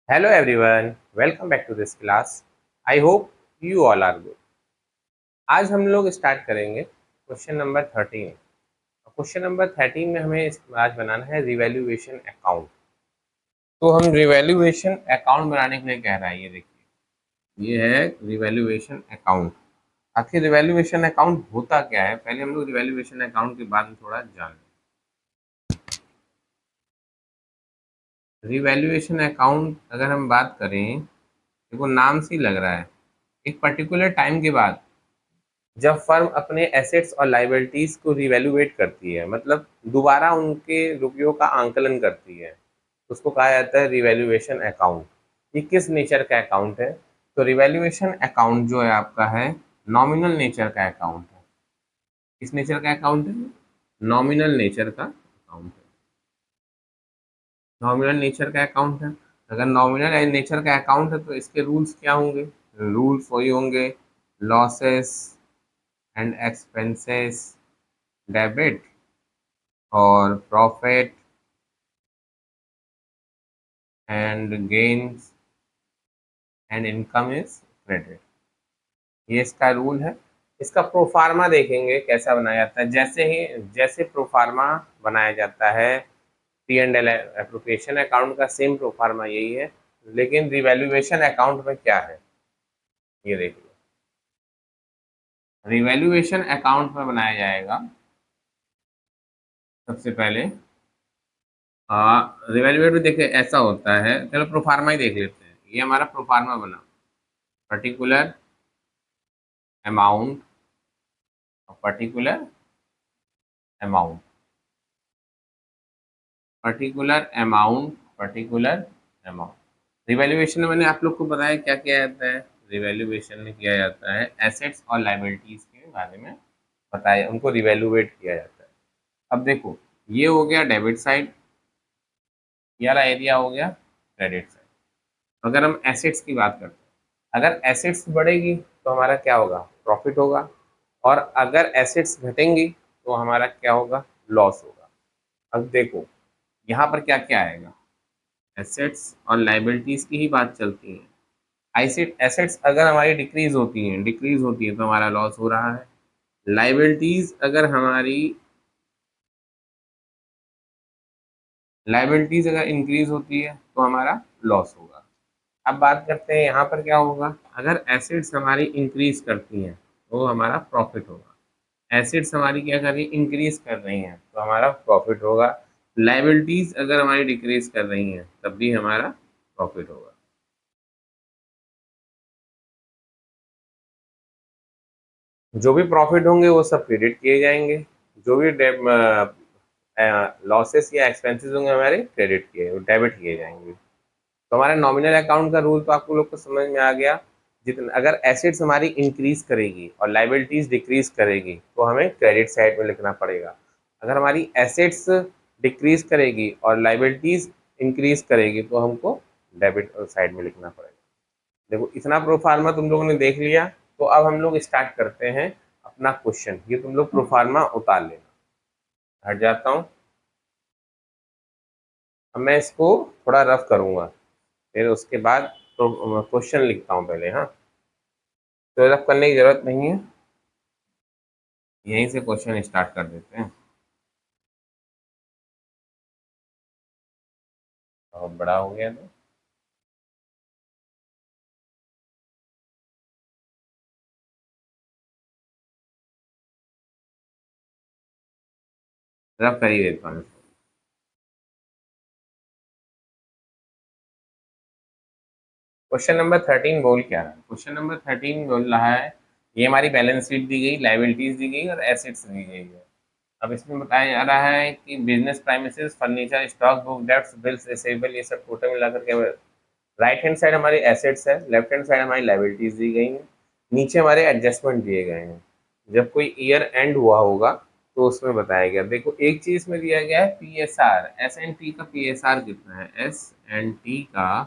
Hello everyone, welcome back to this class. I hope you all are good. आज हम लोग start करेंगे question number 13। Question number 13 में हमें आज बनाना है रिवैल्यूएशन अकाउंट। तो हम रिवैल्यूएशन अकाउंट बनाने के लिए कह रहा है, ये देखिए, ये है रिवैल्यूएशन अकाउंट। आखिर रिवैल्यूएशन अकाउंट होता क्या है, पहले हम लोग रिवैल्यूएशन अकाउंट के बारे में थोड़ा जान लें। रिवैल्यूएशन अकाउंट अगर हम बात करें, देखो नाम से ही लग रहा है, एक पर्टिकुलर टाइम के बाद जब फर्म अपने एसेट्स और लाइबिलिटीज को रिवैल्यूएट करती है, मतलब दोबारा उनके रुपयों का आंकलन करती है, उसको कहा जाता है रिवैल्यूएशन अकाउंट। ये किस नेचर का अकाउंट है? तो रिवैल्यूएशन अकाउंट जो है आपका है नॉमिनल नेचर का अकाउंट है। किस नेचर का अकाउंट है? नॉमिनल नेचर का अकाउंट है। नॉमिनल नेचर का अकाउंट है। अगर नॉमिनल नेचर का अकाउंट है तो इसके रूल्स क्या होंगे? रूल्स वही होंगे, लॉसेस एंड एक्सपेंसेस डेबिट और profit and gains and income is credit. ये इसका रूल है। इसका प्रोफार्मा देखेंगे कैसा बनाया जाता है। जैसे प्रोफार्मा बनाया जाता है P and L appropriation account का, सेम प्रोफार्मा यही है। लेकिन रिवैल्यूएशन अकाउंट में क्या है ये देखिए। रिवैल्यूएशन अकाउंट में बनाया जाएगा सबसे पहले। रिवैल्यूएट में देखिए ऐसा होता है, चलो प्रोफार्मा ही देख लेते हैं। ये हमारा प्रोफार्मा बना, particular amount, particular amount, particular amount, particular amount. Revaluation में मैंने आप लोग को बताया क्या किया जाता है। रिवैल्यूएशन में किया जाता है एसेट्स और लाइबिलिटीज के बारे में बताया, उनको रिवैल्यूएट किया जाता है। अब देखो, ये हो गया डेबिट साइड, ये वाला एरिया हो गया क्रेडिट साइड। अगर हम एसेट्स की बात करते हैं, अगर एसेट्स बढ़ेगी तो हमारा क्या होगा? प्रॉफिट होगा। और अगर एसेट्स घटेंगी तो हमारा क्या होगा? लॉस होगा। अब देखो यहाँ पर क्या क्या आएगा, एसेट्स और लाइबिलिटीज की ही बात चलती है। एसेट्स अगर हमारी डिक्रीज होती है तो हमारा लॉस हो रहा है। लाइबिलिटीज अगर इंक्रीज होती है तो हमारा लॉस होगा। अब बात करते हैं यहाँ पर क्या होगा। अगर एसेट्स हमारी इंक्रीज करती हैं तो हमारा प्रॉफिट होगा। एसेट्स हमारी क्या कर रही है? इंक्रीज कर रही हैं तो हमारा प्रॉफिट होगा। लाइबिलिटीज अगर हमारी डिक्रीज कर रही हैं तब भी हमारा प्रॉफिट होगा। जो भी प्रॉफिट होंगे वो सब क्रेडिट किए जाएंगे, जो भी लॉसेस या एक्सपेंसेस होंगे हमारे क्रेडिट किए, डेबिट किए जाएंगे। तो हमारा नॉमिनल अकाउंट का रूल तो आपको लोग को समझ में आ गया। जितना अगर एसेट्स हमारी इंक्रीज करेगी और लाइबिलिटीज डिक्रीज करेगी तो हमें क्रेडिट साइड में लिखना पड़ेगा। अगर हमारी एसेट्स डिक्रीज करेगी और लाइबिलिटीज इंक्रीज करेगी तो हमको डेबिट साइड में लिखना पड़ेगा। देखो इतना प्रोफार्मा तुम लोगों ने देख लिया। तो अब हम लोग स्टार्ट करते हैं अपना क्वेश्चन। ये तुम लोग प्रोफार्मा उतार लेना। हट जाता हूँ। अब मैं इसको थोड़ा रफ करूंगा, फिर उसके बाद क्वेश्चन लिखता हूँ पहले। हाँ, तो रफ करने की जरूरत नहीं है, यहीं से क्वेश्चन स्टार्ट कर देते हैं। बहुत बड़ा हो गया तो रफ कर ही देता हूँ। क्वेश्चन नंबर 13 बोल क्या रहा है? क्वेश्चन नंबर 13 बोल रहा है, ये हमारी बैलेंस शीट दी गई, लाइबिलिटीज दी गई और एसेट्स दी गई है। अब इसमें बताया जा रहा है कि business premises, furniture, stock book, debts, bills receivable, ये सब टोटल मिलाकर के राइट हैंड साइड हमारी एसेट्स है, लेफ्ट हैंड साइड हमारी लाइबिलिटीज दी गई हैं, नीचे हमारे एडजस्टमेंट दिए गए हैं। जब कोई ईयर एंड हुआ होगा तो उसमें बताया गया। देखो एक चीज में दिया गया है P S R, S N T का पी एस आर कितना है? एस एन टी का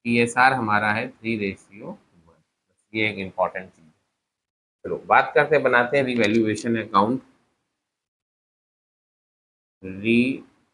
पी एस आर हमारा है 3:1। ये एक इम्पॉर्टेंट चीज है। चलो बात करते हैं, बनाते हैं रिवैल्यूएशन अकाउंट।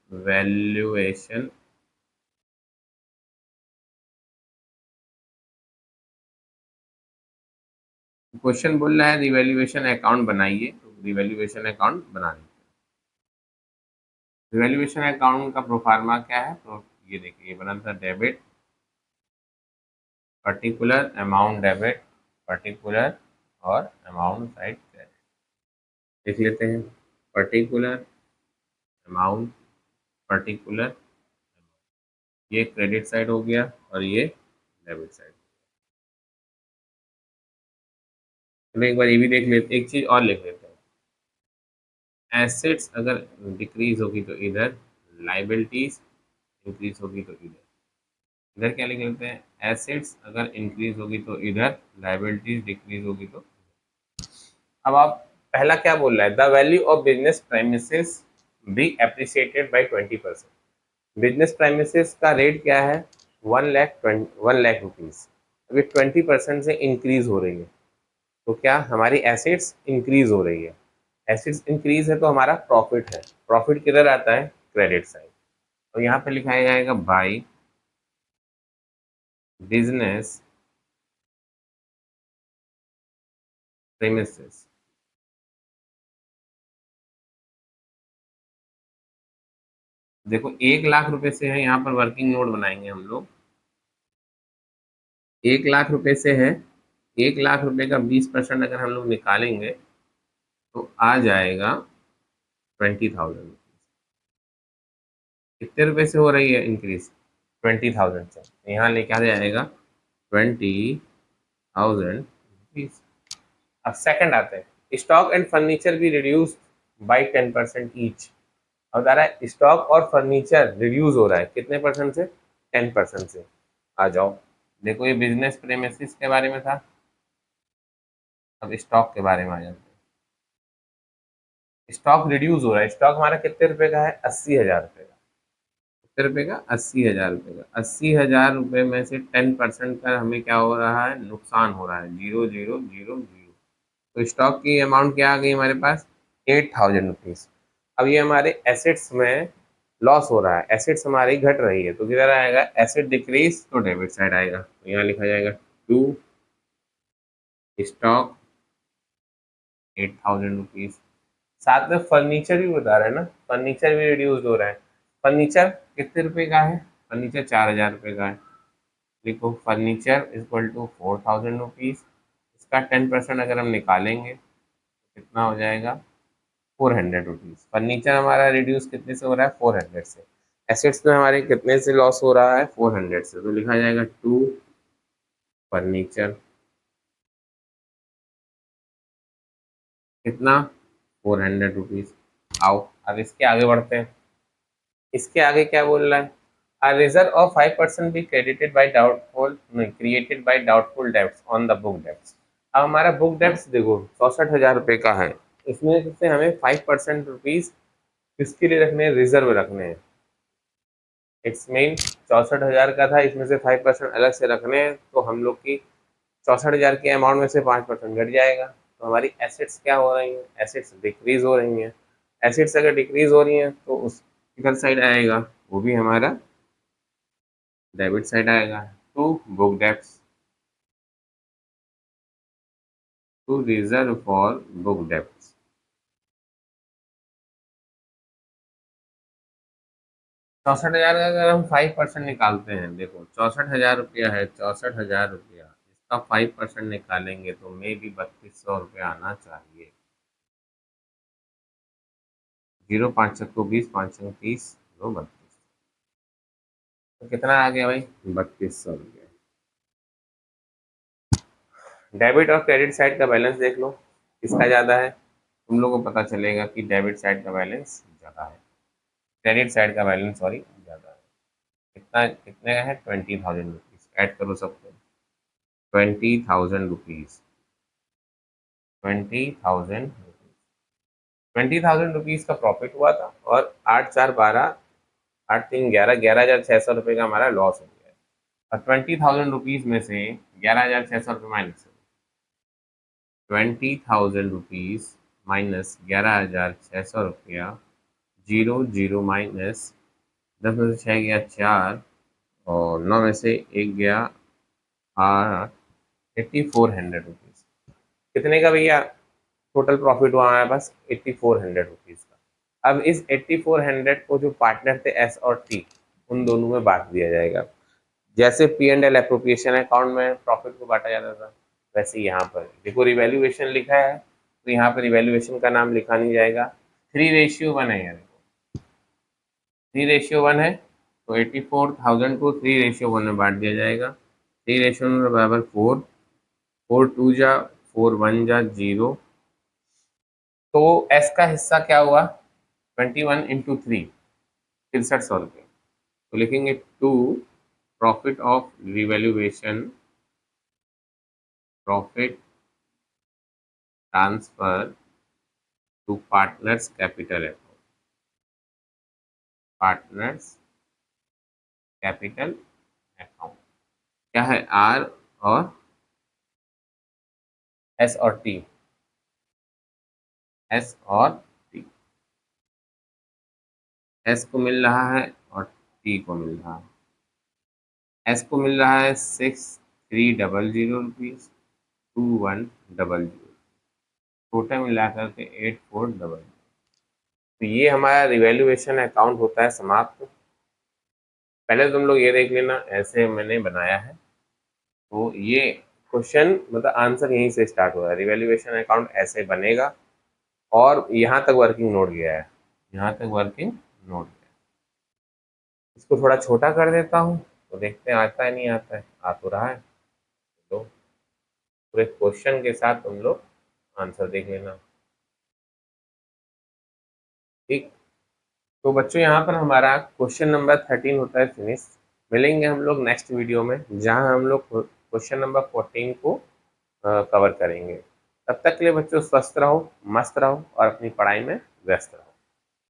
रिवैल्यूएशन क्वेश्चन बोल रहा है रिवैल्यूएशन अकाउंट बनाइए, तो रिवैल्यूएशन अकाउंट बना लीजिए। रिवैल्यूएशन अकाउंट का प्रोफार्मा क्या है, तो ये देखिए, ये बना था debit particular amount debit particular और अमाउंट साइड क्रेडिट। लिख लेते हैं, पर्टिकुलर अमाउंट पर्टिकुलर, ये क्रेडिट साइड हो गया और ये डेबिट साइड। चलो एक बार ये भी देख लेते, एक चीज और लिख लेते हैं। एसेट्स अगर डिक्रीज होगी तो इधर, लाइबिलिटीज इंक्रीज होगी तो इधर। इधर क्या लिख लेते हैं, एसेट्स अगर इंक्रीज होगी तो इधर, लाइबिलिटीज डिक्रीज होगी तो। अब आप पहला क्या बोल रहा है, the value of business premises be appreciated by 20%। Business premises का रेट क्या है, 1 लाख रुपीज। अभी 20% से इंक्रीज हो रही है, तो क्या हमारी एसेट्स इंक्रीज हो रही है। एसेट्स इंक्रीज है तो हमारा प्रॉफिट है, प्रॉफिट किधर आता है, क्रेडिट साइड। तो यहाँ पे लिखाया जाएगा बाई बिजनेस प्रेमिसेस। देखो 1 लाख रुपए से है, यहाँ पर वर्किंग नोट बनाएंगे हम लोग। 1 लाख रुपए से है, 1 लाख रुपए का 20% अगर हम लोग निकालेंगे तो आ जाएगा 20,000। कितने रुपए से हो रही है इंक्रीज, 20,000 से, तो यहाँ लेके आ जाएगा 20,000 रुपीज। अब सेकंड आते हैं, स्टॉक एंड फर्नीचर भी रिड्यूस बाई 10% ईच। अब बता रहा है स्टॉक और फर्नीचर रिड्यूस हो रहा है कितने परसेंट से, 10% से। आ जाओ, देखो ये बिजनेस प्रेमिसेस के बारे में था, अब स्टॉक के बारे में आ जाते हैं। स्टॉक रिड्यूस हो रहा है, स्टॉक हमारा कितने रुपए का है, 80,000 रुपए का। कितने रुपए का, 80,000 रुपए का। 80,000 रुपए में से 10% का हमें क्या हो रहा है, नुकसान हो रहा है, 0,000,000। तो स्टॉक की अमाउंट क्या आ गई हमारे पास, 8,000 रुपीज। अब ये हमारे एसेट्स में लॉस हो रहा है, एसेट्स हमारी घट रही है, तो किधर आएगा, एसेट डिक्रीज तो डेबिट साइड आएगा, तो यहाँ लिखा जाएगा टू स्टॉक 8,000 रुपीज। साथ में फर्नीचर भी बता रहा है ना, फर्नीचर भी रिड्यूस हो रहा है। फर्नीचर कितने रुपए का है, फर्नीचर 4,000 रुपए का है। लिखो फर्नीचर इक्वल टू 4,000 रुपीज। इसका 10% अगर हम निकालेंगे तो कितना हो जाएगा, 400 रुपीज। फर्नीचर हमारा रिड्यूस कितने से हो रहा है, 400 से। एसेट्स में हमारे कितने से लॉस हो रहा है, 400 से, तो लिखा जाएगा टू फर्नीचर कितना, 400 रुपीज। आओ अब इसके आगे बढ़ते हैं। इसके आगे क्या बोल रहा है, A reserve of 5% be credited by doubtful, नहीं, created by doubtful debts on the book debts। अब हमारा बुक डेप्स देखो 64,000 रुपए का है, इसमें से हमें 5% रुपीज किसके लिए रखने हैं, रिजर्व रखने हैं। इट्स मीन 64,000 का था, इसमें से 5% अलग से रखने हैं, तो हम लोग की 64,000 के अमाउंट में से 5% घट जाएगा, तो हमारी एसेट्स क्या हो रही हैं, एसेट्स डिक्रीज हो रही हैं। एसेट्स अगर डिक्रीज हो रही हैं तो उस किधर साइड आएगा, वो भी हमारा डेबिट साइड आएगा। To book debts, to reserve for book debts. 64,000 का अगर हम 5% निकालते हैं, देखो 64,000 रुपया है, 64,000 रुपया, इसका 5% निकालेंगे तो मे भी 3,200 रुपया आना चाहिए। 0 5 को 20, 5 30, 32। तो कितना आ गया भाई, 3,200 रुपया। डेबिट और क्रेडिट साइड का बैलेंस देख लो, किसका ज़्यादा है, तुम लोगों को पता चलेगा कि डेबिट साइड का बैलेंस ज़्यादा है, क्रेडिट साइड का बैलेंस सॉरी ज़्यादा है। कितना, कितने का है, 20,000 रुपीज़। ऐड करो सबको, 20,000 रुपीज़, 20,000 रुपीज़ का प्रॉफिट हुआ था, और 8 4 12, 8 3 11, 11,600 रुपये का हमारा लॉस हो गया है। और 20,000 रुपीज़ में से 11,600 रुपये माइनस, 20,000 रुपीज़ माइनस 11,600 रुपया, 0 0 माइनस, 10 में से 6 गया 4, और 9 में से 1 गया 8, 8,400 रुपीज़। कितने का भैया? टोटल प्रॉफिट हुआ हमारे पास 8400 रुपीज़ का। अब इस 8400 को जो पार्टनर थे एस और टी, उन दोनों में बांट दिया जाएगा। जैसे P&L एप्रोप्रिएशन अकाउंट में प्रॉफिट को बांटा जाता था, वैसे यहाँ पर देखो रिवैल्यूएशन लिखा है, तो यहाँ पर रिवैल्यूएशन का नाम लिखा नहीं जाएगा। 3:1 है यार, 3:1 है, तो 84,000 को 3:1 में बांट दिया जाएगा। 3:1 बराबर 4, 4 2 जा 4 1 जा 0। तो एस का हिस्सा क्या हुआ? 21 इंटू 3, 6300 रुपये। तो लिखेंगे to profit of revaluation, profit transfer to partners capital account, partners capital account. क्या है? आर और एस और टी, एस और टी। एस को मिल रहा है और टी को मिल रहा है। एस को मिल रहा है 6300 रुपीज़, 2100, टोटल मिला करके 8400। तो ये हमारा रिवैल्यूएशन अकाउंट होता है समाप्त। पहले तुम लोग ये देख लेना, ऐसे मैंने बनाया है। तो ये क्वेश्चन मतलब आंसर यहीं से स्टार्ट हो रहा है, रिवैल्यूएशन अकाउंट ऐसे बनेगा और यहाँ तक वर्किंग नोट गया है, यहाँ तक वर्किंग नोट गया। इसको थोड़ा छोटा कर देता हूँ तो देखते हैं आता है नहीं आता है। आ तो रहा है। तो पूरे क्वेश्चन के साथ तुम लोग आंसर देख लेना, ठीक। तो बच्चों यहाँ पर हमारा क्वेश्चन नंबर 13 होता है फिनिश। मिलेंगे हम लोग नेक्स्ट वीडियो में, जहाँ हम लोग क्वेश्चन नंबर 14 को कवर करेंगे। तब तक के लिए बच्चों स्वस्थ रहो, मस्त रहो और अपनी पढ़ाई में व्यस्त रहो।